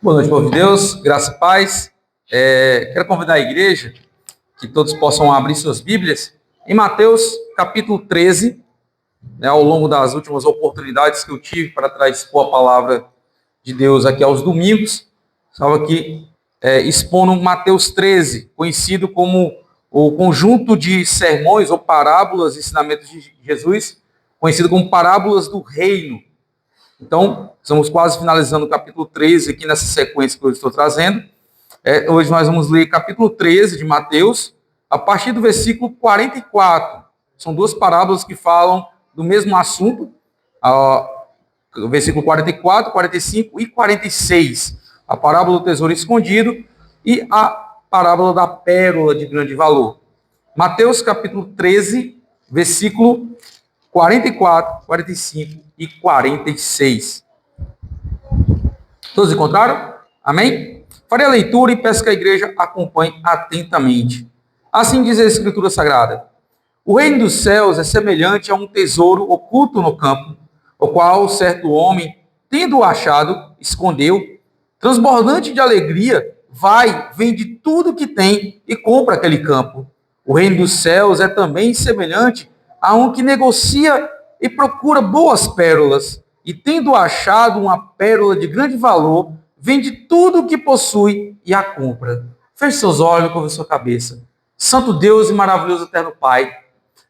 Boa noite, povo de Deus, graça e paz. Quero convidar a igreja que todos possam abrir suas Bíblias em Mateus capítulo 13, né, ao longo das últimas oportunidades que eu tive para expor a palavra de Deus aqui aos domingos. Estava aqui expondo Mateus 13, conhecido como o conjunto de sermões ou parábolas, ensinamentos de Jesus, conhecido como parábolas do reino. Então, estamos quase finalizando o capítulo 13 aqui nessa sequência que eu estou trazendo. Hoje nós vamos ler capítulo 13 de Mateus, a partir do versículo 44. São duas parábolas que falam do mesmo assunto, o versículo 44, 45 e 46. A parábola do tesouro escondido e a parábola da pérola de grande valor. Mateus capítulo 13, versículo 44, 45 e 46. Todos encontraram? Amém? Farei a leitura e peço que a igreja acompanhe atentamente. Assim diz a Escritura Sagrada: o reino dos céus é semelhante a um tesouro oculto no campo, o qual certo homem, tendo-o achado, escondeu. Transbordante de alegria, vai, vende tudo que tem e compra aquele campo. O reino dos céus é também semelhante a um que negocia e procura boas pérolas, e tendo achado uma pérola de grande valor, vende tudo o que possui e a compra. Feche seus olhos, curva sua cabeça. Santo Deus e maravilhoso eterno Pai,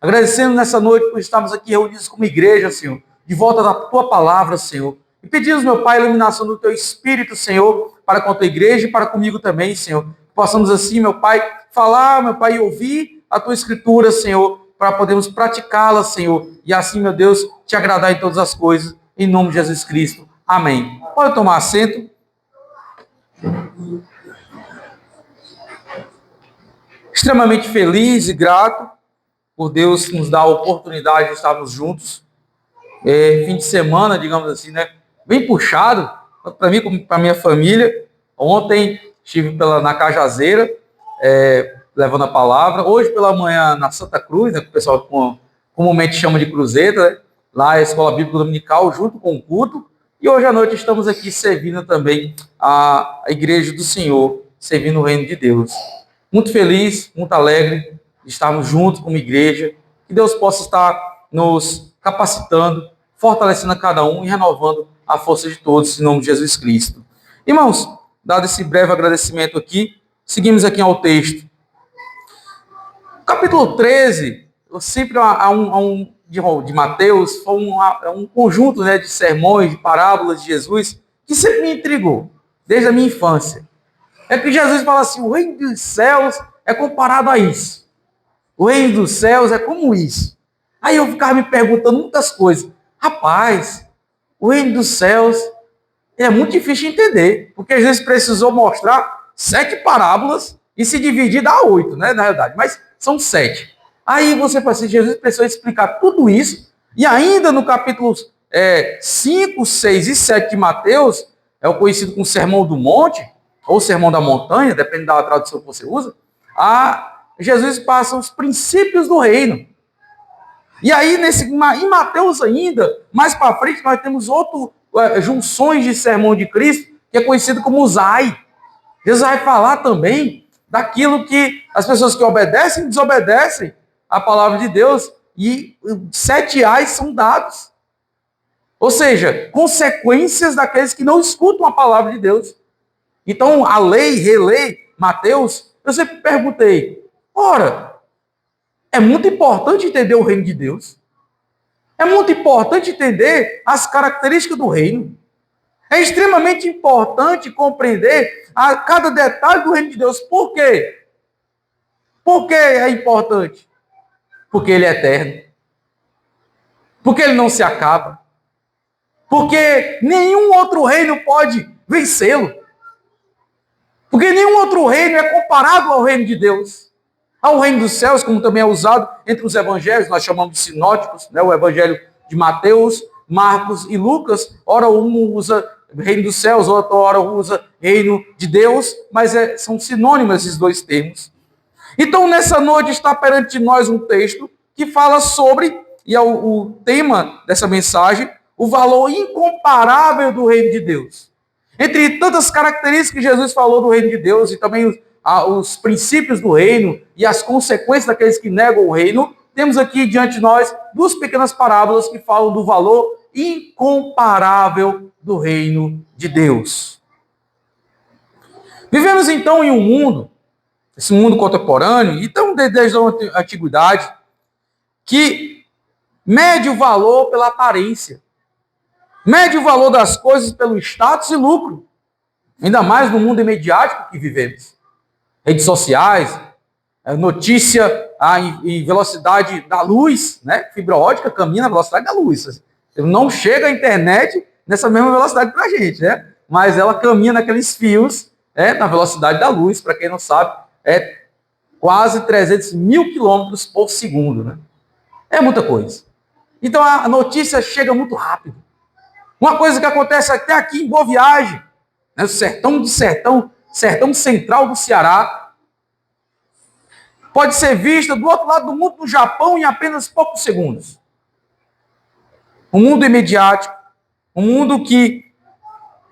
agradecendo nessa noite por estarmos aqui reunidos como igreja, Senhor, de volta da Tua palavra, Senhor. E pedimos, meu Pai, a iluminação do Teu Espírito, Senhor, para com a Tua igreja e para comigo também, Senhor. Possamos assim, meu Pai, falar, meu Pai, e ouvir a Tua Escritura, Senhor, para podermos praticá-la, Senhor. E assim, meu Deus, Te agradar em todas as coisas. Em nome de Jesus Cristo. Amém. Pode tomar assento. Extremamente feliz e grato por Deus nos dar a oportunidade de estarmos juntos. Fim de semana, digamos assim, né? Bem puxado, tanto para mim como para minha família. Ontem estive na Cajazeira, levando a palavra. Hoje pela manhã na Santa Cruz, né, que o pessoal comumente chama de Cruzeta, né? Lá é a Escola Bíblica Dominical, junto com o culto. E hoje à noite estamos aqui servindo também a Igreja do Senhor, servindo o Reino de Deus. Muito feliz, muito alegre de estarmos juntos como igreja. Que Deus possa estar nos capacitando, fortalecendo a cada um e renovando a força de todos, em nome de Jesus Cristo. Irmãos, dado esse breve agradecimento aqui, seguimos aqui ao texto. Capítulo 13, sempre de Mateus, foi um conjunto, né, de sermões, de parábolas de Jesus, que sempre me intrigou, desde a minha infância. É que Jesus fala assim: o reino dos céus é comparado a isso. O reino dos céus é como isso. Aí eu ficava me perguntando muitas coisas. Rapaz, o reino dos céus é muito difícil de entender, porque Jesus precisou mostrar 7 parábolas e se dividir dá 8, né, na realidade, mas são 7. Aí você fala assim: Jesus precisou explicar tudo isso, e ainda no capítulo 5, 6 e 7 de Mateus, é o conhecido como Sermão do Monte, ou Sermão da Montanha, depende da tradução que você usa, Jesus passa os princípios do reino. E aí, em Mateus ainda, mais para frente, nós temos junções de sermão de Cristo, que é conhecido como os ai. Jesus vai falar também daquilo que as pessoas que obedecem e desobedecem a palavra de Deus, e 7 ais são dados. Ou seja, consequências daqueles que não escutam a palavra de Deus. Então, a lei, relei, Mateus, eu sempre perguntei: ora, é muito importante entender o reino de Deus. É muito importante entender as características do reino. É extremamente importante compreender cada detalhe do reino de Deus. Por quê? Por que é importante? Porque ele é eterno. Porque ele não se acaba. Porque nenhum outro reino pode vencê-lo. Porque nenhum outro reino é comparado ao reino de Deus. Ao reino dos céus, como também é usado entre os evangelhos, nós chamamos de sinóticos, né? O evangelho de Mateus, Marcos e Lucas. Ora um usa reino dos céus, ora usa reino de Deus, mas são sinônimos esses dois termos. Então, nessa noite está perante nós um texto que fala sobre, e é o tema dessa mensagem, o valor incomparável do reino de Deus. Entre tantas características que Jesus falou do reino de Deus e também os princípios do reino e as consequências daqueles que negam o reino, temos aqui diante de nós duas pequenas parábolas que falam do valor incomparável do reino de Deus. Vivemos então em um mundo, esse mundo contemporâneo, então desde a antiguidade, que mede o valor pela aparência, mede o valor das coisas pelo status e lucro, ainda mais no mundo imediático que vivemos. Redes sociais, notícia em velocidade da luz, né? Fibra ótica caminha na velocidade da luz. Não chega a internet nessa mesma velocidade para a gente, né? Mas ela caminha naqueles fios, na velocidade da luz, para quem não sabe, é quase 300 mil quilômetros por segundo, né? É muita coisa. Então a notícia chega muito rápido. Uma coisa que acontece até aqui em Boa Viagem, né? O sertão central do Ceará, pode ser vista do outro lado do mundo, no Japão, em apenas poucos segundos. Um mundo imediático, um mundo que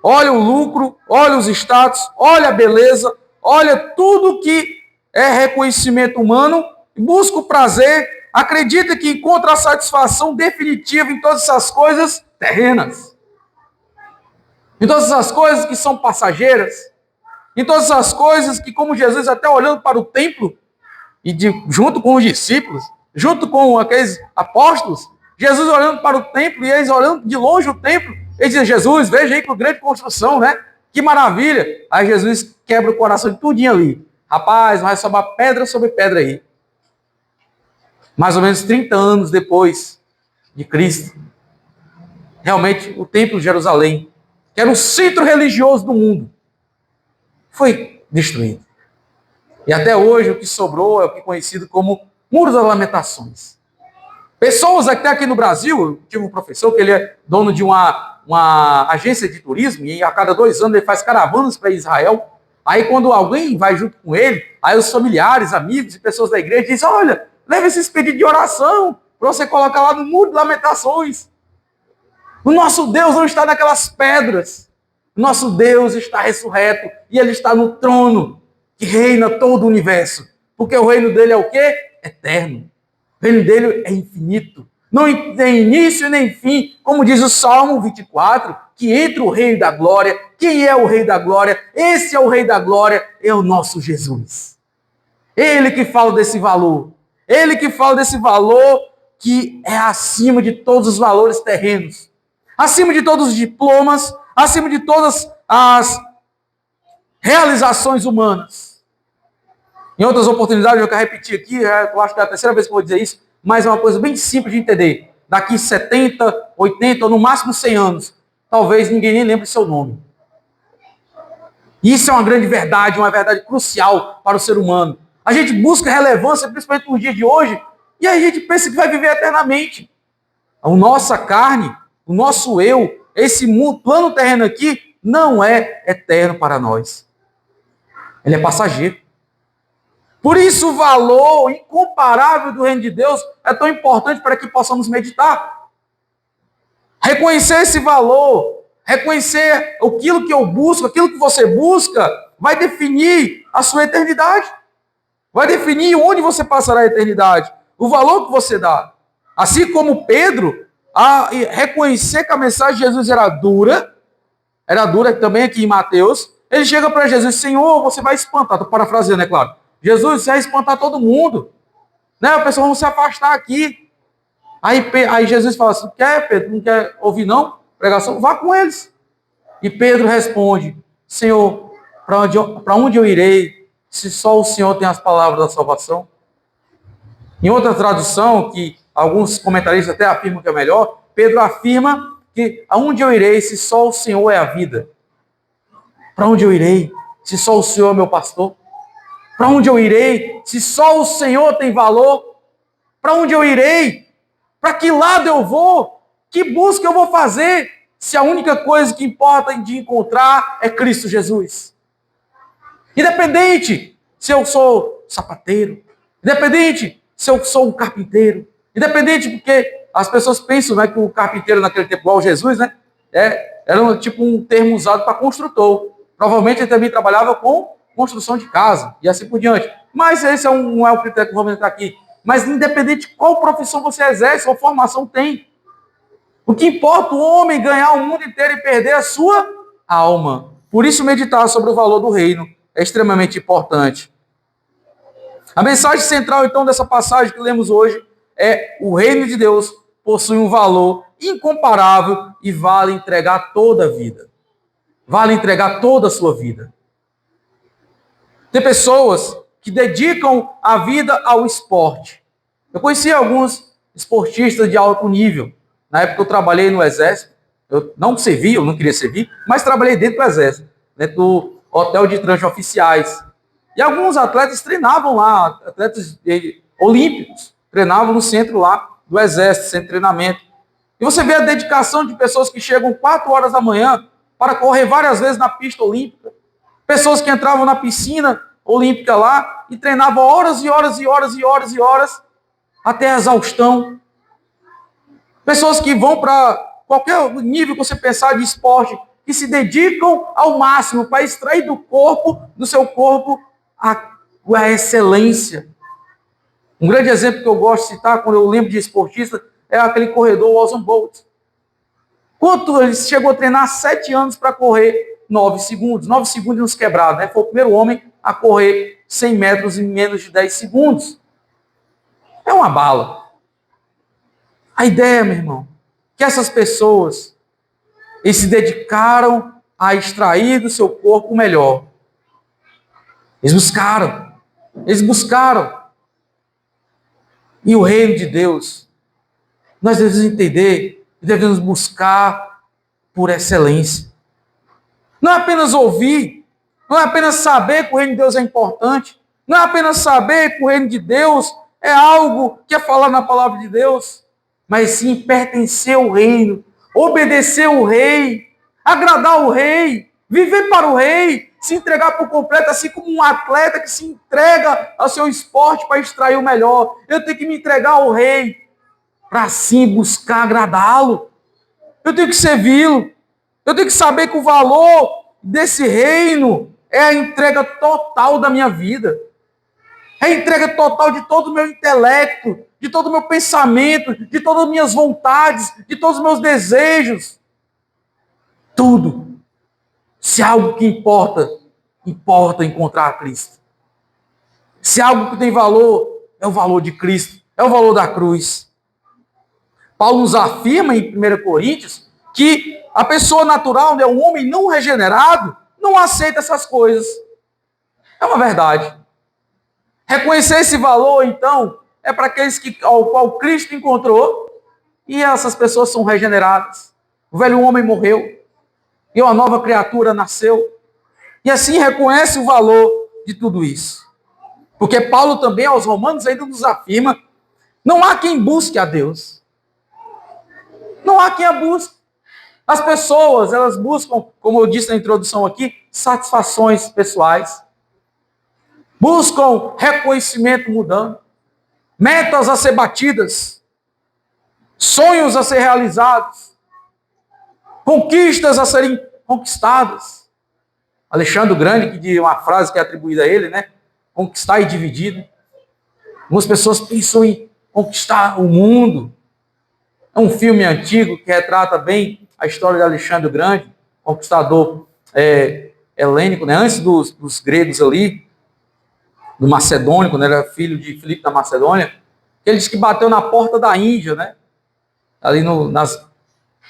olha o lucro, olha os status, olha a beleza, olha tudo que é reconhecimento humano, busca o prazer, acredita que encontra a satisfação definitiva em todas essas coisas terrenas. Em todas essas coisas que são passageiras, em todas essas coisas que, como Jesus até olhando para o templo, junto com os discípulos, junto com aqueles apóstolos, Jesus olhando para o templo e eles olhando de longe o templo, eles dizem: Jesus, veja aí que grande construção, né? Que maravilha! Aí Jesus quebra o coração de tudinho ali. Rapaz, vai sobrar pedra sobre pedra aí. Mais ou menos 30 anos depois de Cristo, realmente o templo de Jerusalém, que era o centro religioso do mundo, foi destruído. E até hoje o que sobrou é o que é conhecido como Muro das Lamentações. Pessoas até aqui no Brasil, eu tive um professor que ele é dono de uma agência de turismo e a cada 2 anos ele faz caravanas para Israel. Aí quando alguém vai junto com ele, aí os familiares, amigos e pessoas da igreja dizem: olha, leva esses pedidos de oração para você colocar lá no Muro de Lamentações. O nosso Deus não está naquelas pedras. O nosso Deus está ressurreto e Ele está no trono que reina todo o universo. Porque o reino dele é o quê? Eterno. O reino dele é infinito. Não tem início nem fim. Como diz o Salmo 24, que entra o Rei da Glória. Quem é o Rei da Glória? Esse é o Rei da Glória, é o nosso Jesus. Ele que fala desse valor. Ele que fala desse valor que é acima de todos os valores terrenos. Acima de todos os diplomas, acima de todas as realizações humanas. Em outras oportunidades, eu quero repetir aqui, eu acho que é a terceira vez que eu vou dizer isso, mas é uma coisa bem simples de entender. Daqui 70, 80 ou no máximo 100 anos, talvez ninguém nem lembre seu nome. Isso é uma grande verdade, uma verdade crucial para o ser humano. A gente busca relevância, principalmente no dia de hoje, e a gente pensa que vai viver eternamente. A nossa carne, o nosso eu, esse plano terreno aqui, não é eterno para nós. Ele é passageiro. Por isso o valor incomparável do reino de Deus é tão importante para que possamos meditar. Reconhecer esse valor, reconhecer aquilo que eu busco, aquilo que você busca, vai definir a sua eternidade. Vai definir onde você passará a eternidade. O valor que você dá. Assim como Pedro, a reconhecer que a mensagem de Jesus era dura também aqui em Mateus, ele chega para Jesus: Senhor, você vai espantar, estou parafraseando, é claro. Jesus, você vai espantar todo mundo. Né? O pessoal vai se afastar aqui. Aí Jesus fala assim: quer, Pedro? Não quer ouvir não? Pregação? Vá com eles. E Pedro responde: Senhor, para onde eu irei, se só o Senhor tem as palavras da salvação? Em outra tradução, que alguns comentaristas até afirmam que é melhor, Pedro afirma que aonde eu irei, se só o Senhor é a vida? Para onde eu irei, se só o Senhor é meu pastor? Para onde eu irei, se só o Senhor tem valor? Para onde eu irei? Para que lado eu vou? Que busca eu vou fazer? Se a única coisa que importa de encontrar é Cristo Jesus. Independente se eu sou sapateiro, independente se eu sou um carpinteiro, independente porque as pessoas pensam, né, que o carpinteiro naquele tempo, igual Jesus, né, Era tipo um termo usado para construtor. Provavelmente ele também trabalhava com construção de casa e assim por diante. Mas esse não é o critério que vamos entrar aqui. Mas independente de qual profissão você exerce ou formação tem, o que importa o homem ganhar o mundo inteiro e perder a sua alma. Por isso meditar sobre o valor do reino é extremamente importante. A mensagem central, então, dessa passagem que lemos hoje é: o reino de Deus possui um valor incomparável e vale entregar toda a vida. Vale entregar toda a sua vida. Tem pessoas que dedicam a vida ao esporte. Eu conheci alguns esportistas de alto nível. Na época eu trabalhei no Exército. Eu não servi, eu não queria servir, mas trabalhei dentro do Exército, dentro do hotel de transoficiais. E alguns atletas treinavam lá, atletas olímpicos, treinavam no centro lá do Exército, centro de treinamento. E você vê a dedicação de pessoas que chegam 4 horas da manhã para correr várias vezes na pista olímpica. Pessoas que entravam na piscina olímpica lá e treinavam horas e horas e horas e horas e horas até a exaustão. Pessoas que vão para qualquer nível que você pensar de esporte, que se dedicam ao máximo para extrair do seu corpo, a excelência. Um grande exemplo que eu gosto de citar, quando eu lembro de esportista, é aquele corredor Usain Bolt. Quanto ele chegou a treinar 7 anos para correr 9 segundos. 9 segundos nos quebrados, né? Foi o primeiro homem a correr 100 metros em menos de 10 segundos. É uma bala. A ideia, meu irmão, que essas pessoas eles se dedicaram a extrair do seu corpo o melhor. Eles buscaram. E o reino de Deus, nós devemos entender e devemos buscar por excelência. Não é apenas ouvir, não é apenas saber que o reino de Deus é importante, não é apenas saber que o reino de Deus é algo que é falar na palavra de Deus, mas sim pertencer ao reino, obedecer o rei, agradar o rei, viver para o rei, se entregar por completo, assim como um atleta que se entrega ao seu esporte para extrair o melhor. Eu tenho que me entregar ao rei para assim buscar agradá-lo. Eu tenho que servi-lo. Eu tenho que saber que o valor desse reino é a entrega total da minha vida. É a entrega total de todo o meu intelecto, de todo o meu pensamento, de todas as minhas vontades, de todos os meus desejos. Tudo. Se é algo que importa, importa encontrar Cristo. Se é algo que tem valor, é o valor de Cristo, é o valor da cruz. Paulo nos afirma em 1 Coríntios que a pessoa natural, né, o homem não regenerado, não aceita essas coisas. É uma verdade. Reconhecer esse valor, então, é para aqueles ao qual Cristo encontrou, e essas pessoas são regeneradas. O velho homem morreu, e uma nova criatura nasceu, e assim reconhece o valor de tudo isso. Porque Paulo também, aos Romanos, ainda nos afirma: não há quem busque a Deus. Não há quem a busque. As pessoas, elas buscam, como eu disse na introdução aqui, satisfações pessoais. Buscam reconhecimento mudando, metas a ser batidas, sonhos a ser realizados, conquistas a serem conquistadas. Alexandre o Grande, que diz uma frase que é atribuída a ele, né? Conquistar e dividir. Algumas pessoas pensam em conquistar o mundo. É um filme antigo que retrata bem a história de Alexandre o Grande, conquistador helênico, né? Antes dos gregos ali, do Macedônico, né? Era filho de Filipe da Macedônia. Ele disse que bateu na porta da Índia, né? Ali nas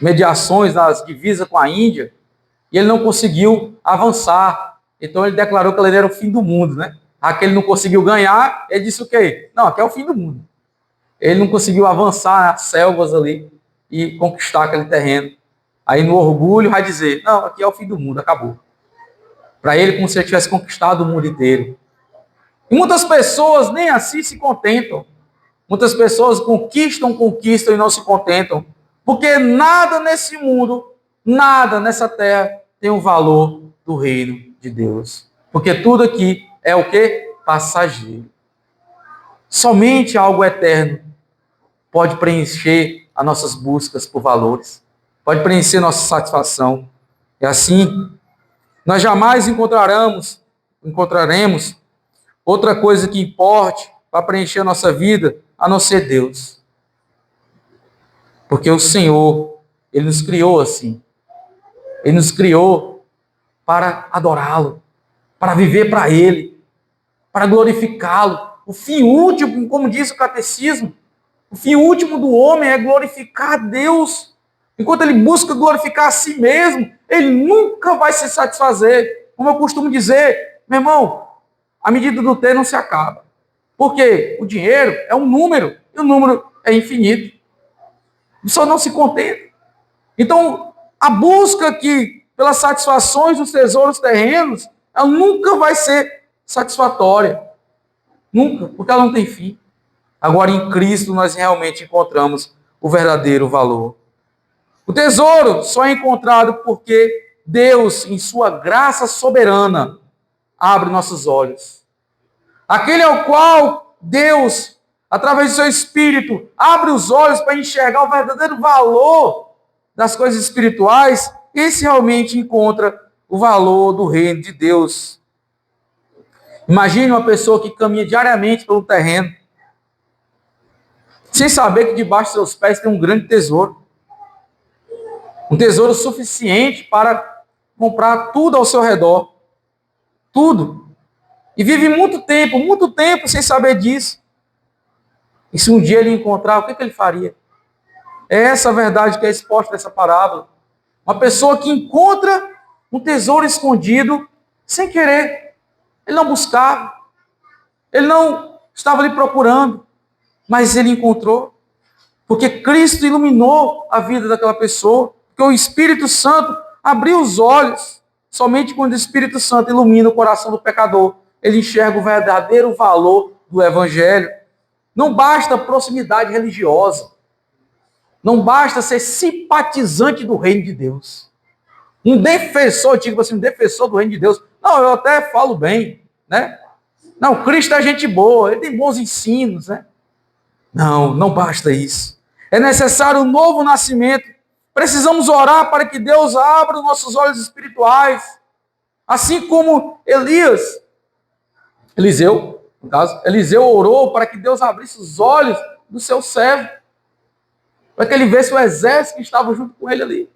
mediações, nas divisas com a Índia, e ele não conseguiu avançar. Então ele declarou que ele era o fim do mundo, né? Aquele não conseguiu ganhar, ele disse o quê? Não, aqui é o fim do mundo. Ele não conseguiu avançar nas selvas ali e conquistar aquele terreno. Aí no orgulho vai dizer, não, aqui é o fim do mundo, acabou. Para ele, como se ele tivesse conquistado o mundo inteiro. E muitas pessoas nem assim se contentam. Muitas pessoas conquistam e não se contentam. Porque nada nesse mundo, nada nessa terra tem o valor do reino de Deus. Porque tudo aqui é o quê? Passageiro. Somente algo eterno pode preencher as nossas buscas por valores. pode preencher nossa satisfação. E assim, nós jamais encontraremos outra coisa que importe para preencher a nossa vida, a não ser Deus. Porque o Senhor, Ele nos criou assim. Ele nos criou para adorá-lo, para viver para Ele, para glorificá-lo. O fim último, como diz o catecismo, o fim último do homem é glorificar a Deus. Enquanto ele busca glorificar a si mesmo, ele nunca vai se satisfazer. Como eu costumo dizer, meu irmão, a medida do ter não se acaba. Porque o dinheiro é um número, e o número é infinito. Só não se contenta. Então, a busca aqui pelas satisfações dos tesouros terrenos, ela nunca vai ser satisfatória. Nunca, porque ela não tem fim. Agora, em Cristo, nós realmente encontramos o verdadeiro valor. O tesouro só é encontrado porque Deus, em sua graça soberana, abre nossos olhos. Aquele ao qual Deus, através do seu Espírito, abre os olhos para enxergar o verdadeiro valor das coisas espirituais, esse realmente encontra o valor do reino de Deus. Imagine uma pessoa que caminha diariamente pelo terreno, sem saber que debaixo dos seus pés tem um grande tesouro. Um tesouro suficiente para comprar tudo ao seu redor. Tudo. E vive muito tempo sem saber disso. E se um dia ele encontrar, o que ele faria? É essa a verdade que é exposta nessa parábola. Uma pessoa que encontra um tesouro escondido sem querer. Ele não buscava. Ele não estava ali procurando. Mas ele encontrou. Porque Cristo iluminou a vida daquela pessoa. Porque o Espírito Santo abriu os olhos. Somente quando o Espírito Santo ilumina o coração do pecador, ele enxerga o verdadeiro valor do Evangelho. Não basta proximidade religiosa. Não basta ser simpatizante do reino de Deus. Um defensor, digo assim, um defensor do reino de Deus. Não, eu até falo bem, né? Não, Cristo é gente boa, ele tem bons ensinos, né? Não basta isso. É necessário um novo nascimento. Precisamos orar para que Deus abra os nossos olhos espirituais. Assim como Eliseu orou para que Deus abrisse os olhos do seu servo. Para que ele visse o exército que estava junto com ele ali.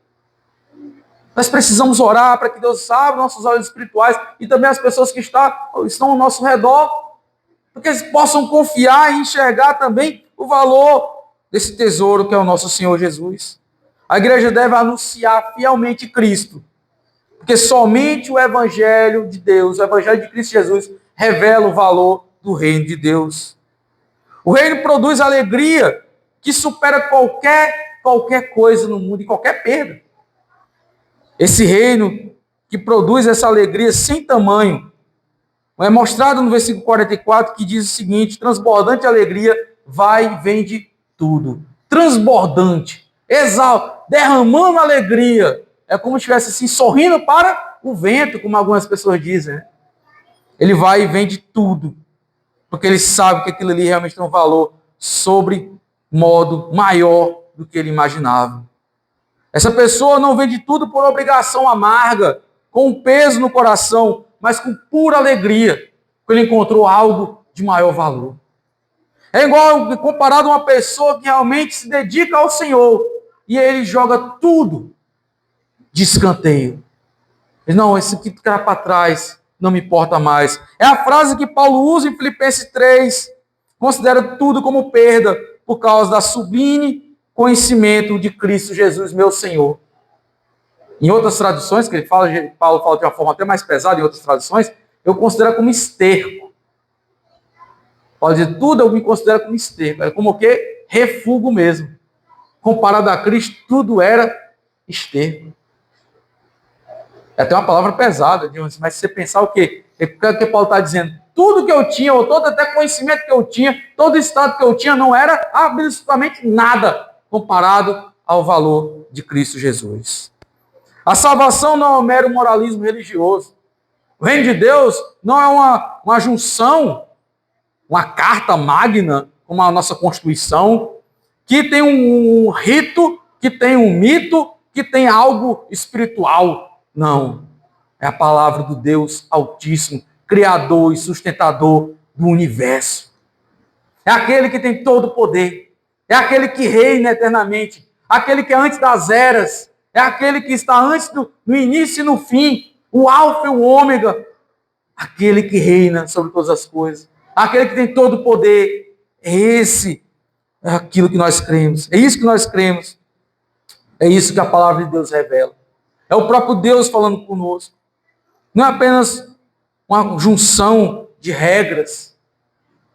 Nós precisamos orar para que Deus abra nossos olhos espirituais e também as pessoas que estão ao nosso redor, para que eles possam confiar e enxergar também o valor desse tesouro que é o nosso Senhor Jesus. A igreja deve anunciar fielmente Cristo, porque somente o Evangelho de Deus, o Evangelho de Cristo Jesus, revela o valor do reino de Deus. O reino produz alegria que supera qualquer coisa no mundo e qualquer perda. Esse reino que produz essa alegria sem tamanho é mostrado no versículo 44, que diz o seguinte: transbordante alegria vai e vende tudo. Transbordante, exalta, derramando alegria. É como se estivesse assim, sorrindo para o vento, como algumas pessoas dizem. Né? Ele vai e vende tudo, porque ele sabe que aquilo ali realmente tem um valor sobre modo maior do que ele imaginava. Essa pessoa não vende tudo por obrigação amarga, com um peso no coração, mas com pura alegria, porque ele encontrou algo de maior valor. É igual comparado a uma pessoa que realmente se dedica ao Senhor e ele joga tudo de escanteio. Não, esse que ficar para trás não me importa mais. É a frase que Paulo usa em Filipenses 3, considera tudo como perda por causa da sublime conhecimento de Cristo Jesus, meu Senhor. Em outras traduções, que Paulo fala de uma forma até mais pesada, em outras traduções, eu considero como esterco. Pode dizer, tudo eu me considero como esterco. É como o quê? Refúgio mesmo. Comparado a Cristo, tudo era esterco. É até uma palavra pesada, mas se você pensar o quê? O que Paulo está dizendo? Tudo que eu tinha, ou todo até conhecimento que eu tinha, todo estado que eu tinha, não era absolutamente nada comparado ao valor de Cristo Jesus. A salvação não é um mero moralismo religioso. O reino de Deus não é uma junção, uma carta magna, como a nossa Constituição, que tem um rito, que tem um mito que tem algo espiritual. Não. É a palavra do Deus Altíssimo, Criador e sustentador do universo. É aquele que tem todo o poder. É aquele que reina eternamente. Aquele que é antes das eras. É aquele que está antes no início e no fim. O alfa e o ômega. Aquele que reina sobre todas as coisas. Aquele que tem todo o poder. Esse é aquilo que nós cremos. É isso que nós cremos. É isso que a palavra de Deus revela. É o próprio Deus falando conosco. Não é apenas uma junção de regras.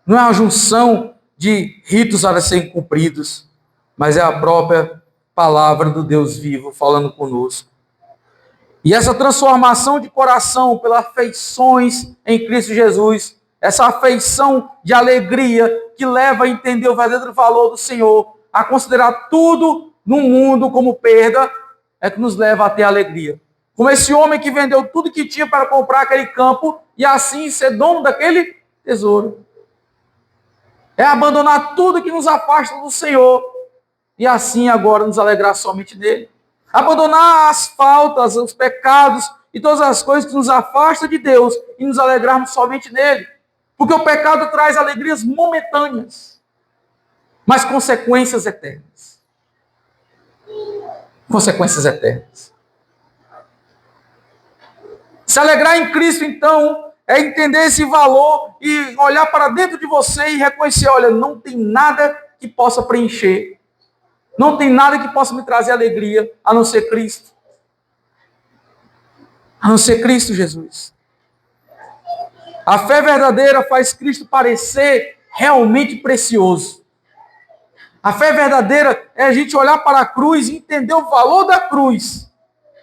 Não é uma junção de ritos a serem cumpridos. Mas é a própria palavra do Deus vivo falando conosco. E essa transformação de coração pelas afeições em Cristo Jesus, essa afeição de alegria que leva a entender o verdadeiro valor do Senhor, a considerar tudo no mundo como perda, é que nos leva a ter alegria. Como esse homem que vendeu tudo que tinha para comprar aquele campo e assim ser dono daquele tesouro. É abandonar tudo que nos afasta do Senhor e assim agora nos alegrar somente nele. Abandonar as faltas, os pecados e todas as coisas que nos afastam de Deus e nos alegrarmos somente nele. Porque o pecado traz alegrias momentâneas, mas consequências eternas. Consequências eternas. Se alegrar em Cristo, então, é entender esse valor e olhar para dentro de você e reconhecer, olha, não tem nada que possa preencher. Não tem nada que possa me trazer alegria, a não ser Cristo. A não ser Cristo Jesus. A fé verdadeira faz Cristo parecer realmente precioso. A fé verdadeira é a gente olhar para a cruz e entender o valor da cruz.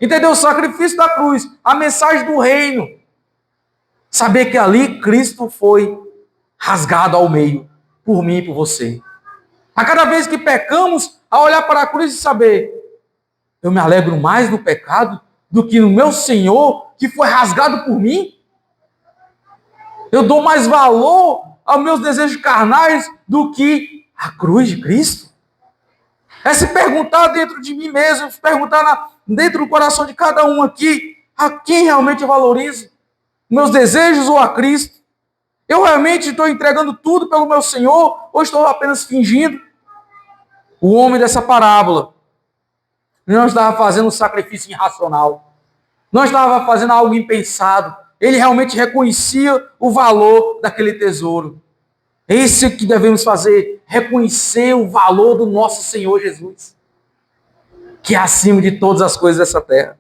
Entender o sacrifício da cruz, a mensagem do reino. Saber que ali Cristo foi rasgado ao meio, por mim e por você. A cada vez que pecamos, a olhar para a cruz e saber, eu me alegro mais no pecado do que no meu Senhor, que foi rasgado por mim. Eu dou mais valor aos meus desejos carnais do que a cruz de Cristo. É se perguntar dentro de mim mesmo, se perguntar dentro do coração de cada um aqui, a quem realmente eu valorizo? Meus desejos ou a Cristo? Eu realmente estou entregando tudo pelo meu Senhor ou estou apenas fingindo? O homem dessa parábola não estava fazendo um sacrifício irracional. Não estava fazendo algo impensado. Ele realmente reconhecia o valor daquele tesouro. É isso que devemos fazer, reconhecer o valor do nosso Senhor Jesus, que é acima de todas as coisas dessa terra.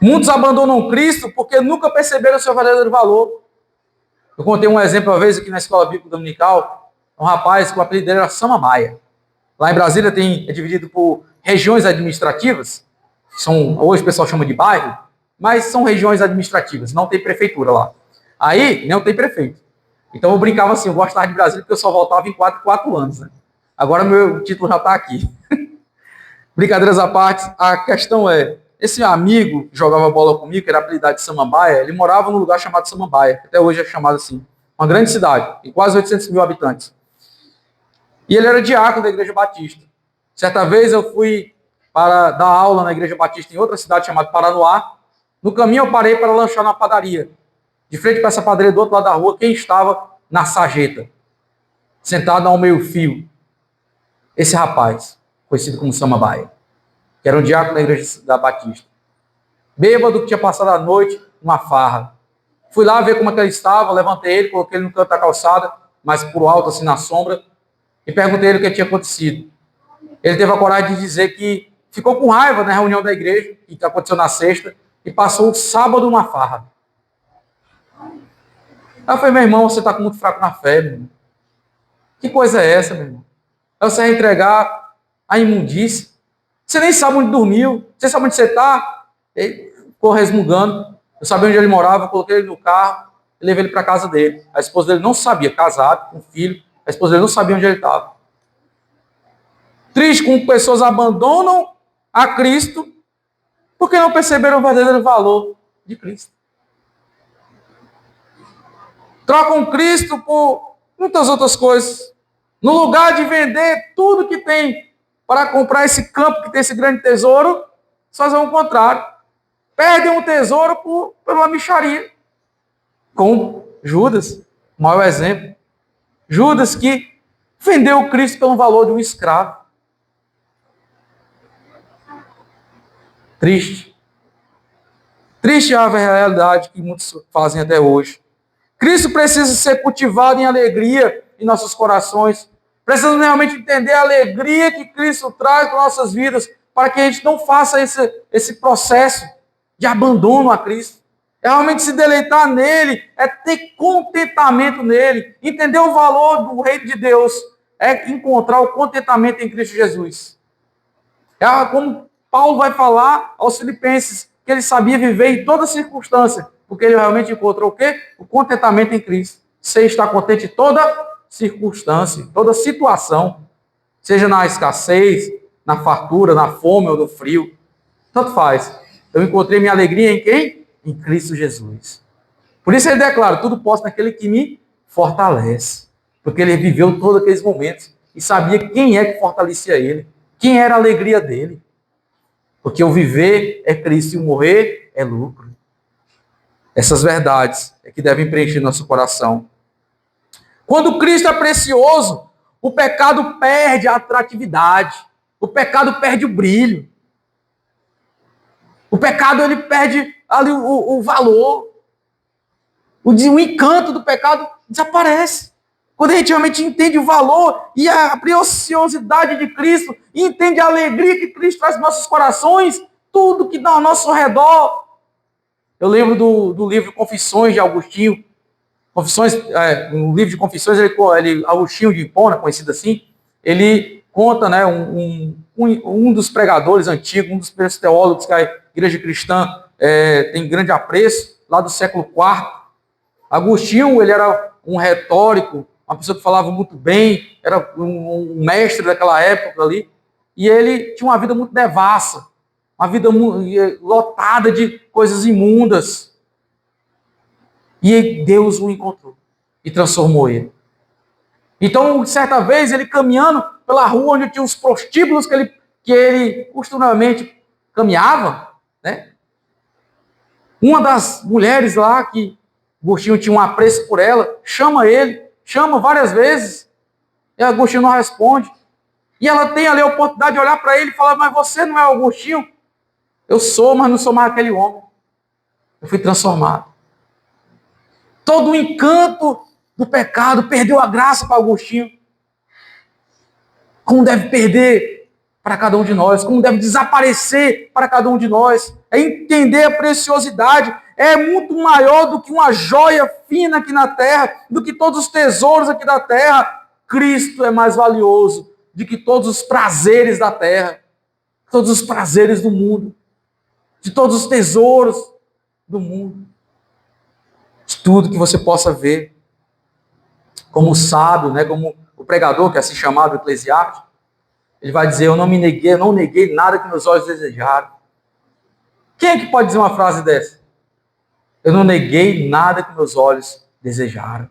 Muitos abandonam Cristo porque nunca perceberam o seu verdadeiro valor. Eu contei um exemplo uma vez aqui na escola bíblica dominical, um rapaz que o apelido dele era Samambaia. Lá em Brasília é dividido por regiões administrativas, hoje o pessoal chama de bairro, mas são regiões administrativas, não tem prefeitura lá. Aí não tem prefeito. Então eu brincava assim, eu gostava de Brasília porque eu só voltava em 4 anos. Né? Agora meu título já está aqui. Brincadeiras à parte, a questão é, esse amigo que jogava bola comigo, que era apelidado de Samambaia, ele morava num lugar chamado Samambaia, até hoje é chamado assim. Uma grande cidade, tem quase 800 mil habitantes. E ele era diácono da Igreja Batista. Certa vez eu fui para dar aula na Igreja Batista em outra cidade chamada Paranoá. No caminho eu parei para lanchar na padaria. De frente para essa padaria, do outro lado da rua, quem estava na sarjeta, sentado ao meio-fio? Esse rapaz, conhecido como Samambaia, que era um diácono da Igreja da Batista. Bêbado, que tinha passado a noite, uma farra. Fui lá ver como é que ele estava, levantei ele, coloquei ele no canto da calçada, mas por alto, assim, na sombra, e perguntei ele o que tinha acontecido. Ele teve a coragem de dizer que ficou com raiva na reunião da igreja, que aconteceu na sexta, e passou o sábado uma farra. Aí eu falei, meu irmão, você está muito fraco na fé, meu irmão. Que coisa é essa, meu irmão? É você entregar a imundície. Você nem sabe onde dormiu. Você sabe onde você está? Ele ficou resmungando. Eu sabia onde ele morava, eu coloquei ele no carro e levei ele para a casa dele. A esposa dele não sabia, casado, com filho. A esposa dele não sabia onde ele estava. Triste como pessoas abandonam a Cristo porque não perceberam o verdadeiro valor de Cristo. Trocam Cristo por muitas outras coisas. No lugar de vender tudo que tem para comprar esse campo que tem esse grande tesouro, fazem o contrário. Perdem um tesouro pela mixaria. Com Judas, o maior exemplo. Judas que vendeu Cristo pelo valor de um escravo. Triste. Triste é a realidade que muitos fazem até hoje. Cristo precisa ser cultivado em alegria em nossos corações. Precisamos realmente entender a alegria que Cristo traz para nossas vidas, para que a gente não faça esse processo de abandono a Cristo. É realmente se deleitar nele, é ter contentamento nele. Entender o valor do reino de Deus é encontrar o contentamento em Cristo Jesus. É como Paulo vai falar aos Filipenses, que ele sabia viver em toda circunstância, porque ele realmente encontrou o quê? O contentamento em Cristo. Você está contente em toda circunstância, toda situação, seja na escassez, na fartura, na fome ou no frio, tanto faz. Eu encontrei minha alegria em quem? Em Cristo Jesus. Por isso ele declara, tudo posso naquele que me fortalece, porque ele viveu todos aqueles momentos e sabia quem é que fortalecia ele, quem era a alegria dele. Porque o viver é Cristo e o morrer é lucro. Essas verdades é que devem preencher nosso coração. Quando Cristo é precioso, o pecado perde a atratividade. O pecado perde o brilho. O pecado ele perde ali o valor. O encanto do pecado desaparece. Quando a gente realmente entende o valor e a preciosidade de Cristo, e entende a alegria que Cristo traz nos nossos corações, tudo que dá ao nosso redor. Eu lembro do livro Confissões de Agostinho. No livro de Confissões, Agostinho de Hipona, conhecido assim, ele conta, né, um dos pregadores antigos, um dos primeiros teólogos que a igreja cristã tem grande apreço, lá do século IV. Agostinho, ele era um retórico, uma pessoa que falava muito bem, era um mestre daquela época ali, e ele tinha uma vida muito devassa, uma vida lotada de coisas imundas. E Deus o encontrou e transformou ele. Então, certa vez, ele caminhando pela rua onde tinha os prostíbulos que ele costumeiramente caminhava, né? Uma das mulheres lá, que Agostinho tinha um apreço por ela, chama várias vezes, e Agostinho não responde. E ela tem ali a oportunidade de olhar para ele e falar, mas você não é Agostinho? Eu sou, mas não sou mais aquele homem. Eu fui transformado. Todo o encanto do pecado perdeu a graça para Agostinho. Como deve perder para cada um de nós, como deve desaparecer para cada um de nós. É entender a preciosidade. É muito maior do que uma joia fina aqui na terra, do que todos os tesouros aqui da terra. Cristo é mais valioso do que todos os prazeres da terra, todos os prazeres do mundo, de todos os tesouros do mundo. De tudo que você possa ver, como sábio, né, como o pregador, que é assim chamado Eclesiástico, ele vai dizer, eu não neguei nada que meus olhos desejaram. Quem é que pode dizer uma frase dessa? Eu não neguei nada que meus olhos desejaram.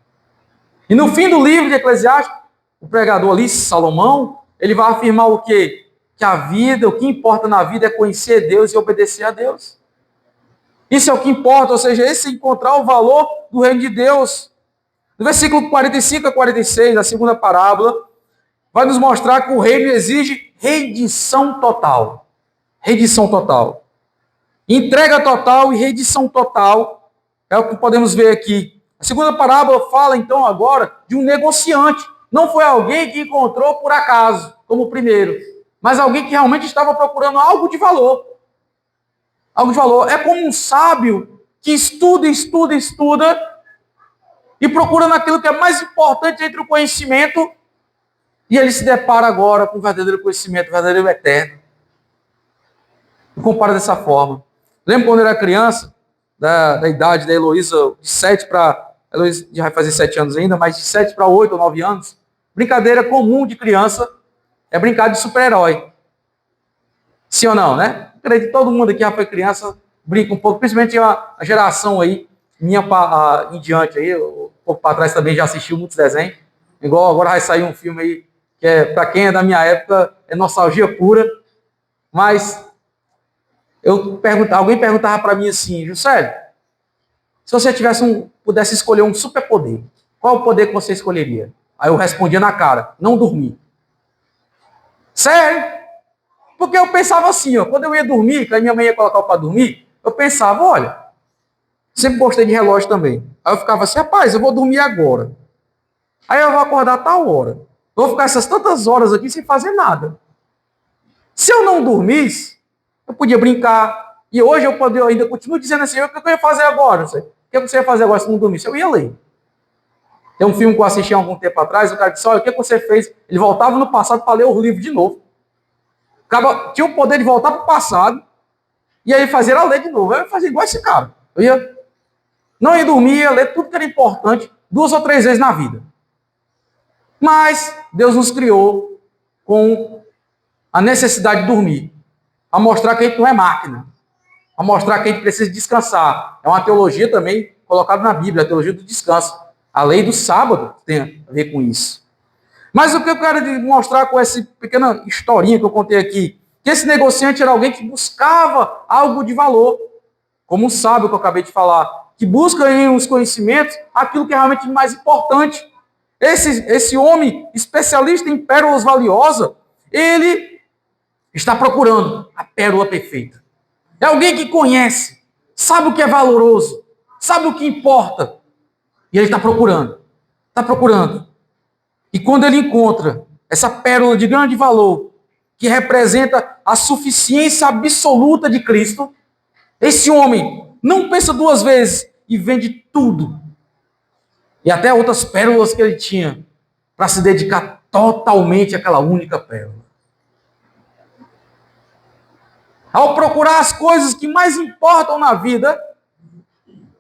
E no fim do livro de Eclesiástico, o pregador ali, Salomão, ele vai afirmar o quê? Que a vida, o que importa na vida é conhecer Deus e obedecer a Deus. Isso é o que importa, ou seja, esse é encontrar o valor do reino de Deus. No versículo 45 a 46, a segunda parábola, vai nos mostrar que o reino exige rendição total. Rendição total. Entrega total e rendição total é o que podemos ver aqui. A segunda parábola fala, então, agora de um negociante. Não foi alguém que encontrou por acaso, como o primeiro, mas alguém que realmente estava procurando algo de valor. Algo de valor. É como um sábio que estuda e procura naquilo que é mais importante entre o conhecimento, e ele se depara agora com o verdadeiro conhecimento, o verdadeiro eterno. E compara dessa forma. Lembro quando eu era criança, da idade da Heloísa, de 7 para... Heloísa já vai fazer 7 anos ainda, mas de 7 para 8 ou 9 anos, brincadeira comum de criança é brincar de super-herói. Sim ou não, né? Acredito que todo mundo aqui já foi criança, brinca um pouco, principalmente a geração aí, minha em diante aí, um pouco para trás também já assistiu muitos desenhos. Igual agora vai sair um filme aí, que para quem é da minha época é nostalgia pura, mas alguém perguntava para mim assim, Juscelio, se você pudesse escolher um superpoder, qual o poder que você escolheria? Aí eu respondia na cara, não dormir. Sério? Porque eu pensava assim, ó, quando eu ia dormir, que a minha mãe ia colocar para dormir, eu pensava, olha, sempre gostei de relógio também. Aí eu ficava assim, rapaz, eu vou dormir agora. Aí eu vou acordar a tal hora. Vou ficar essas tantas horas aqui sem fazer nada. Se eu não dormisse, eu podia brincar. E hoje eu ainda continuo dizendo assim, o que eu ia fazer agora? Não sei. O que você ia fazer agora se não dormisse? Eu ia ler. Tem um filme que eu assisti há algum tempo atrás, o cara disse, olha, o que você fez? Ele voltava no passado para ler o livro de novo. O cara tinha o poder de voltar para o passado, e aí fazer a ler de novo. Eu ia fazer igual esse cara. Não ia dormir, ia ler tudo que era importante 2 ou 3 vezes na vida. Mas Deus nos criou com a necessidade de dormir, a mostrar que a gente não é máquina, a mostrar que a gente precisa descansar. É uma teologia também colocada na Bíblia, a teologia do descanso. A lei do sábado tem a ver com isso. Mas o que eu quero mostrar com essa pequena historinha que eu contei aqui, que esse negociante era alguém que buscava algo de valor, como um sábio que eu acabei de falar, que busca em os conhecimentos aquilo que é realmente mais importante. Esse homem especialista em pérolas valiosas, ele está procurando a pérola perfeita. É alguém que conhece, sabe o que é valoroso, sabe o que importa. E ele está procurando. Está procurando. E quando ele encontra essa pérola de grande valor, que representa a suficiência absoluta de Cristo, esse homem não pensa 2 vezes e vende tudo. E até outras pérolas que ele tinha, para se dedicar totalmente àquela única pérola. Ao procurar as coisas que mais importam na vida,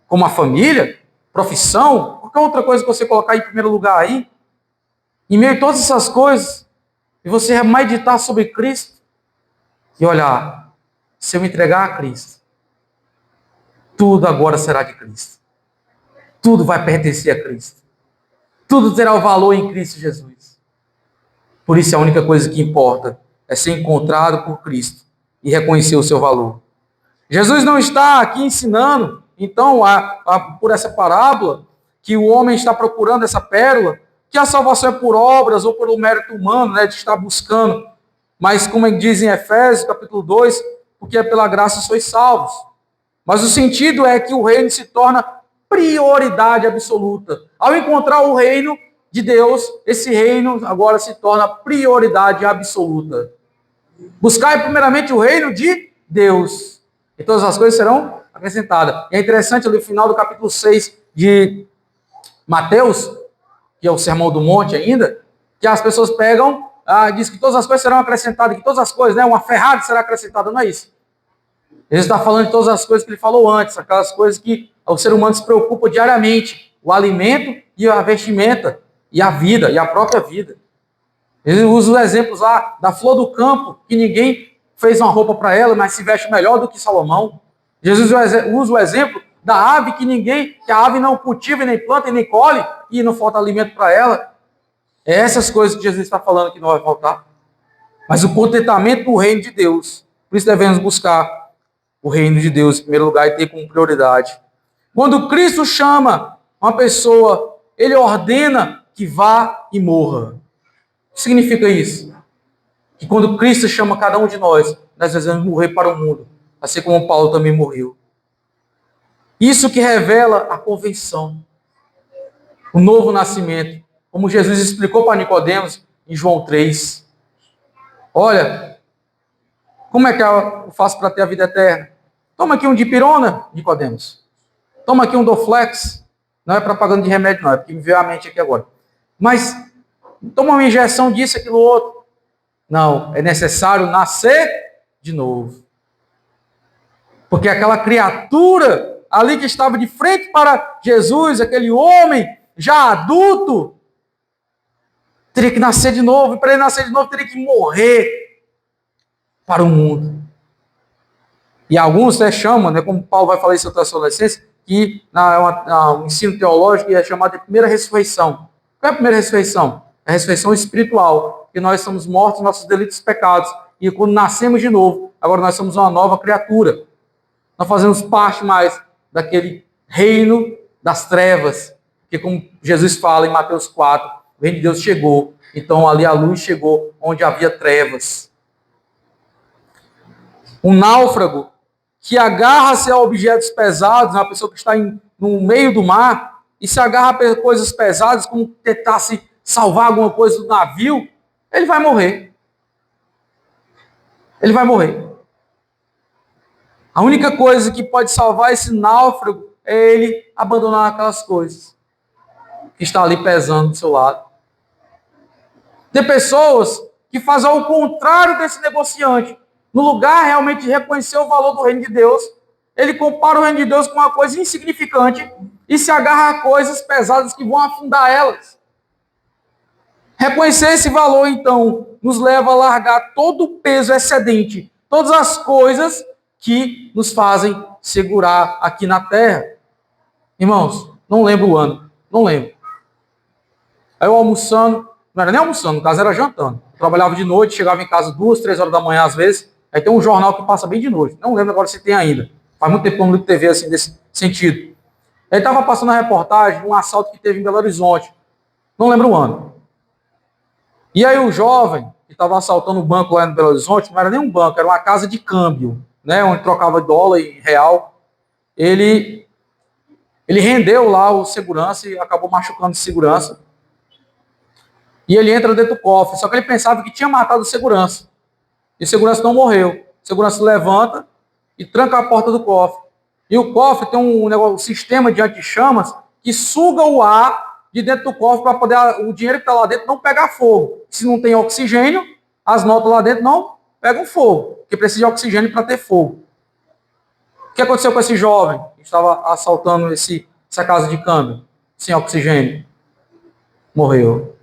como a família, profissão, qualquer outra coisa que você colocar em primeiro lugar aí, em meio a todas essas coisas, e você meditar sobre Cristo, e olhar, se eu me entregar a Cristo, tudo agora será de Cristo. Tudo vai pertencer a Cristo. Tudo terá o valor em Cristo Jesus. Por isso a única coisa que importa é ser encontrado por Cristo e reconhecer o seu valor. Jesus não está aqui ensinando, então, por essa parábola, que o homem está procurando essa pérola, que a salvação é por obras ou pelo mérito humano, de estar buscando. Mas, como diz em Efésios, capítulo 2, porque é pela graça sois salvos. Mas o sentido é que o reino se torna prioridade absoluta. Ao encontrar o reino de Deus, esse reino agora se torna prioridade absoluta. Buscai primeiramente o reino de Deus, e todas as coisas serão acrescentadas. E é interessante ali no final do capítulo 6 de Mateus, que é o Sermão do Monte ainda, que as pessoas pegam, diz que todas as coisas serão acrescentadas, que todas as coisas, uma Ferrari será acrescentada, não é isso? Ele está falando de todas as coisas que ele falou antes, aquelas coisas que o ser humano se preocupa diariamente, o alimento e a vestimenta, e a vida, e a própria vida. Ele usa os exemplos lá da flor do campo, que ninguém fez uma roupa para ela, mas se veste melhor do que Salomão. Jesus usa o exemplo da ave, que a ave não cultiva, e nem planta, e nem colhe, e não falta alimento para ela. É essas coisas que Jesus está falando que não vai faltar. Mas o contentamento do reino de Deus. Por isso devemos buscar o reino de Deus em primeiro lugar e ter como prioridade. Quando Cristo chama uma pessoa, ele ordena que vá e morra. O que significa isso? Que quando Cristo chama cada um de nós devemos morrer para o mundo, assim como Paulo também morreu. Isso que revela a convenção, o novo nascimento, como Jesus explicou para Nicodemos em João 3. Olha, como é que eu faço para ter a vida eterna? Toma aqui um dipirona, Nicodemos. Toma aqui um Doflex. Não é propaganda de remédio, não, é porque me veio à mente aqui agora. Mas toma uma injeção disso, aquilo, outro. Não, é necessário nascer de novo. Porque aquela criatura ali que estava de frente para Jesus, aquele homem já adulto, teria que nascer de novo. E para ele nascer de novo, teria que morrer para o mundo. E alguns até chamam, como Paulo vai falar em sua Tessalonicenses, que no ensino teológico é chamado de primeira ressurreição. Qual é a primeira ressurreição? É a ressurreição espiritual. que nós somos mortos nos nossos delitos e pecados. E quando nascemos de novo, agora nós somos uma nova criatura. Nós fazemos parte mais daquele reino das trevas, que como Jesus fala em Mateus 4, o reino de Deus chegou, então ali a luz chegou onde havia trevas. Um náufrago que agarra-se a objetos pesados, uma pessoa que está no meio do mar, e se agarra a coisas pesadas, como tentar se salvar alguma coisa do navio, ele vai morrer. Ele vai morrer. A única coisa que pode salvar esse náufrago é ele abandonar aquelas coisas que está ali pesando do seu lado. Tem pessoas que fazem ao contrário desse negociante. No lugar realmente de reconhecer o valor do reino de Deus, ele compara o reino de Deus com uma coisa insignificante e se agarra a coisas pesadas que vão afundar elas. Reconhecer esse valor, então, nos leva a largar todo o peso excedente, todas as coisas que nos fazem segurar aqui na terra. Irmãos, não lembro o ano, não lembro. Aí eu almoçando, não era nem almoçando, no caso era jantando. Eu trabalhava de noite, chegava em casa 2, 3 horas da manhã às vezes. Aí tem um jornal que passa bem de noite. Não lembro agora se tem ainda. Faz muito tempo que eu não ligo TV assim, desse sentido. Ele estava passando a reportagem de um assalto que teve em Belo Horizonte. Não lembro o ano. E aí o jovem que estava assaltando o banco lá em Belo Horizonte, não era nem um banco, era uma casa de câmbio, né, onde trocava dólar e real. Ele rendeu lá o segurança e acabou machucando o segurança. E ele entra dentro do cofre, só que ele pensava que tinha matado o segurança. E o segurança não morreu. O segurança levanta e tranca a porta do cofre. E o cofre tem um sistema de anti-chamas que suga o ar de dentro do cofre para poder o dinheiro que está lá dentro não pegar fogo. Se não tem oxigênio, as notas lá dentro não pegam fogo, porque precisa de oxigênio para ter fogo. O que aconteceu com esse jovem que estava assaltando essa casa de câmbio sem oxigênio? Morreu.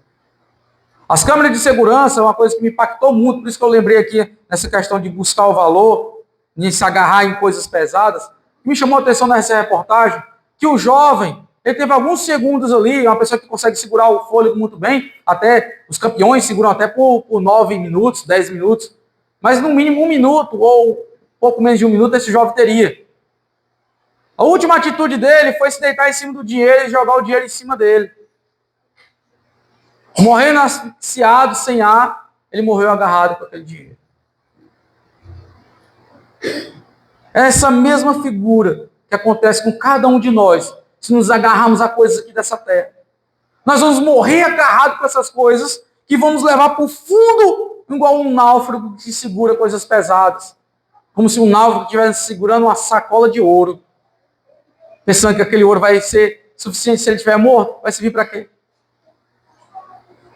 As câmeras de segurança é uma coisa que me impactou muito, por isso que eu lembrei aqui nessa questão de buscar o valor, de se agarrar em coisas pesadas. Me chamou a atenção nessa reportagem que o jovem, ele teve alguns segundos ali, uma pessoa que consegue segurar o fôlego muito bem, até os campeões seguram até por 9 minutos, 10 minutos, mas no mínimo 1 minuto ou pouco menos de 1 minuto esse jovem teria. A última atitude dele foi se deitar em cima do dinheiro e jogar o dinheiro em cima dele. Morrendo asfixiado, sem ar, ele morreu agarrado com aquele dinheiro. É essa mesma figura que acontece com cada um de nós, se nos agarrarmos a coisas aqui dessa terra. Nós vamos morrer agarrados com essas coisas que vão nos levar para o fundo, igual um náufrago que segura coisas pesadas. Como se um náufrago estivesse segurando uma sacola de ouro, pensando que aquele ouro vai ser suficiente se ele estiver morto. Vai servir para quê?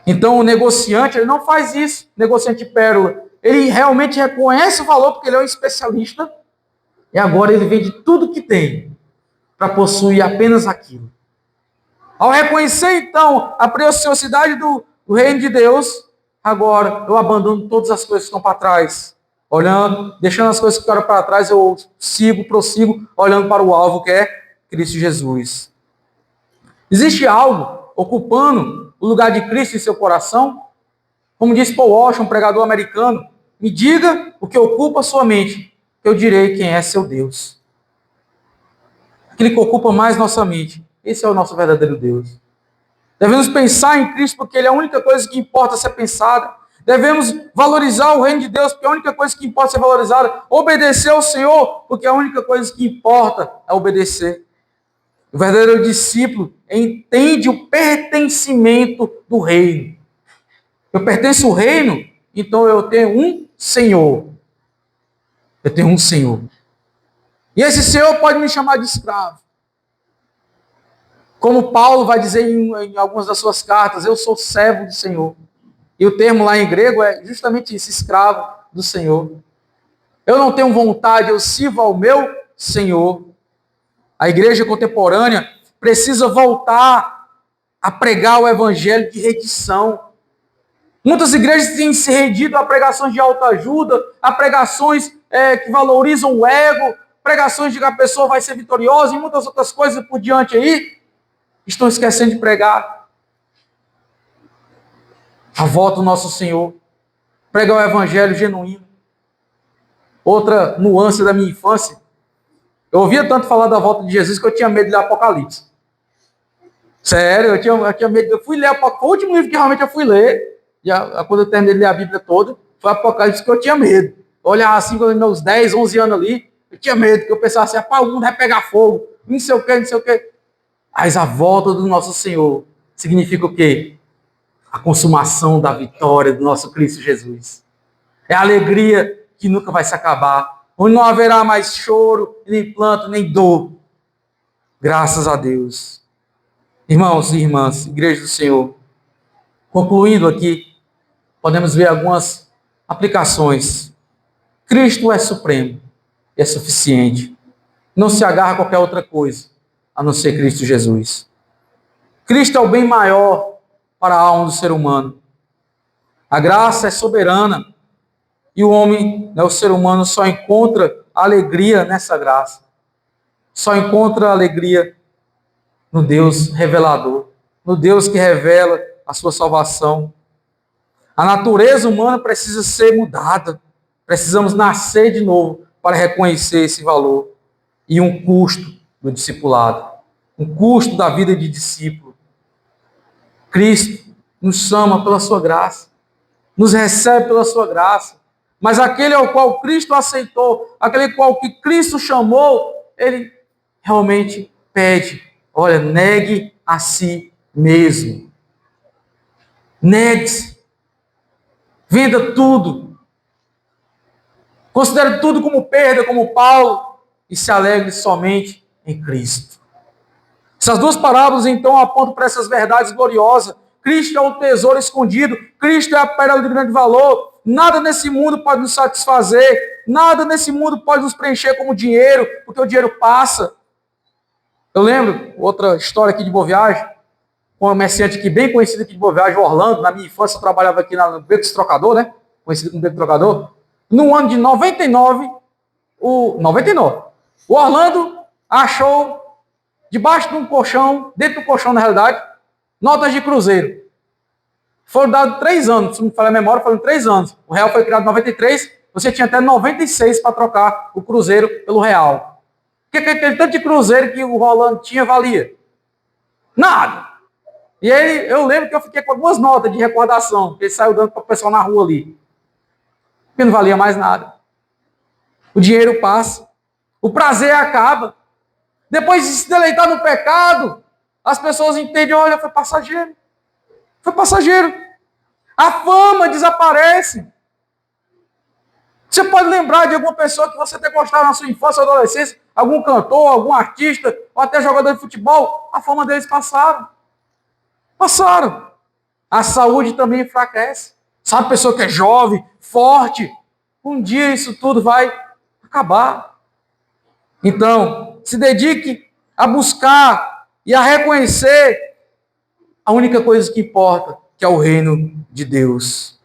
Então o negociante, ele não faz isso, negociante pérola. Ele realmente reconhece o valor porque ele é um especialista e agora ele vende tudo que tem para possuir apenas aquilo. Ao reconhecer então a preciosidade do reino de Deus, agora eu abandono todas as coisas que estão para trás, olhando, deixando as coisas que ficaram para trás, eu prossigo, olhando para o alvo que é Cristo Jesus. Existe algo ocupando o lugar de Cristo em seu coração? Como disse Paul Washer, um pregador americano, me diga o que ocupa sua mente, eu direi quem é seu Deus. Aquele que ocupa mais nossa mente, esse é o nosso verdadeiro Deus. Devemos pensar em Cristo porque Ele é a única coisa que importa ser pensada. Devemos valorizar o reino de Deus porque é a única coisa que importa ser valorizada. Obedecer ao Senhor porque a única coisa que importa é obedecer. O verdadeiro discípulo entende o pertencimento do reino. Eu pertenço ao reino, então eu tenho um Senhor. Eu tenho um Senhor. E esse Senhor pode me chamar de escravo. Como Paulo vai dizer em algumas das suas cartas, eu sou servo do Senhor. E o termo lá em grego é justamente isso, escravo do Senhor. Eu não tenho vontade, eu sirvo ao meu Senhor. A igreja contemporânea precisa voltar a pregar o evangelho de redição. Muitas igrejas têm se rendido a pregações de autoajuda, a pregações que valorizam o ego, pregações de que a pessoa vai ser vitoriosa e muitas outras coisas por diante aí. Estão esquecendo de pregar. A volta do nosso Senhor. Pregar o evangelho genuíno. Outra nuance da minha infância. Eu ouvia tanto falar da volta de Jesus que eu tinha medo de ler Apocalipse. Sério, eu tinha medo. Eu fui ler Apocalipse. Foi o último livro que realmente eu fui ler. Quando eu terminei de ler a Bíblia toda, foi Apocalipse que eu tinha medo. Olhar assim, com meus 10, 11 anos ali, eu tinha medo, porque eu pensava assim, o mundo vai pegar fogo, não sei o quê, não sei o quê. Mas a volta do nosso Senhor significa o quê? A consumação da vitória do nosso Cristo Jesus. É a alegria que nunca vai se acabar, onde não haverá mais choro, nem pranto, nem dor. Graças a Deus. Irmãos e irmãs, Igreja do Senhor, concluindo aqui, podemos ver algumas aplicações. Cristo é supremo, é suficiente. Não se agarra a qualquer outra coisa, a não ser Cristo Jesus. Cristo é o bem maior para a alma do ser humano. A graça é soberana e o homem, o ser humano, só encontra alegria nessa graça. Só encontra alegria no Deus revelador, no Deus que revela a sua salvação. A natureza humana precisa ser mudada. Precisamos nascer de novo para reconhecer esse valor e um custo do discipulado, um custo da vida de discípulo. Cristo nos chama pela sua graça, nos recebe pela sua graça, mas aquele ao qual Cristo aceitou, aquele ao qual que Cristo chamou, ele realmente pede, olha, negue a si mesmo. Negue-se. Venda tudo. Considere tudo como perda, como Paulo, e se alegre somente em Cristo. Essas duas parábolas, então, apontam para essas verdades gloriosas. Cristo é o tesouro escondido. Cristo é a pérola de grande valor. Nada nesse mundo pode nos satisfazer. Nada nesse mundo pode nos preencher como dinheiro, porque o dinheiro passa. Eu lembro, outra história aqui de Boa Viagem, um comerciante aqui bem conhecido aqui de Boa Viagem, Orlando. Na minha infância eu trabalhava aqui no Beco do Trocador, né? Conhecido como Beco do Trocador. No ano de 99, o Orlando achou debaixo de um colchão, dentro do colchão na realidade, notas de cruzeiro. Foram dados 3 anos, se não me falha a memória, foram 3 anos. O real foi criado em 93, você tinha até 96 para trocar o cruzeiro pelo real. O que aquele tanto de cruzeiro que o Orlando tinha valia? Nada. E aí eu lembro que eu fiquei com algumas notas de recordação, que ele saiu dando para o pessoal na rua ali. Porque não valia mais nada. O dinheiro passa. O prazer acaba. Depois de se deleitar no pecado, as pessoas entendem, olha, foi passageiro. Foi passageiro. A fama desaparece. Você pode lembrar de alguma pessoa que você tenha gostado na sua infância ou adolescência, algum cantor, algum artista, ou até jogador de futebol, a fama deles passaram. Passaram. A saúde também enfraquece. Sabe, pessoa que é jovem, forte, um dia isso tudo vai acabar. Então, se dedique a buscar e a reconhecer a única coisa que importa, que é o reino de Deus.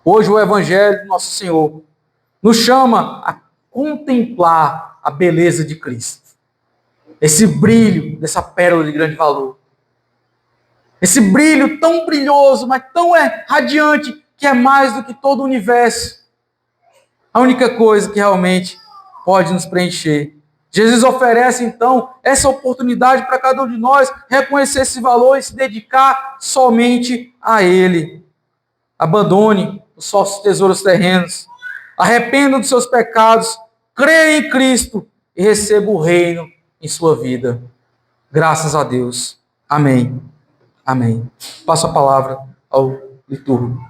Hoje o Evangelho do nosso Senhor nos chama a contemplar a beleza de Cristo. Esse brilho dessa pérola de grande valor. Esse brilho tão brilhoso, mas tão radiante, que é mais do que todo o universo. A única coisa que realmente pode nos preencher. Jesus oferece, então, essa oportunidade para cada um de nós reconhecer esse valor e se dedicar somente a Ele. Abandone os falsos tesouros terrenos. Arrependa dos seus pecados. Creia em Cristo e receba o reino em sua vida. Graças a Deus. Amém. Amém. Passo a palavra ao liturgo.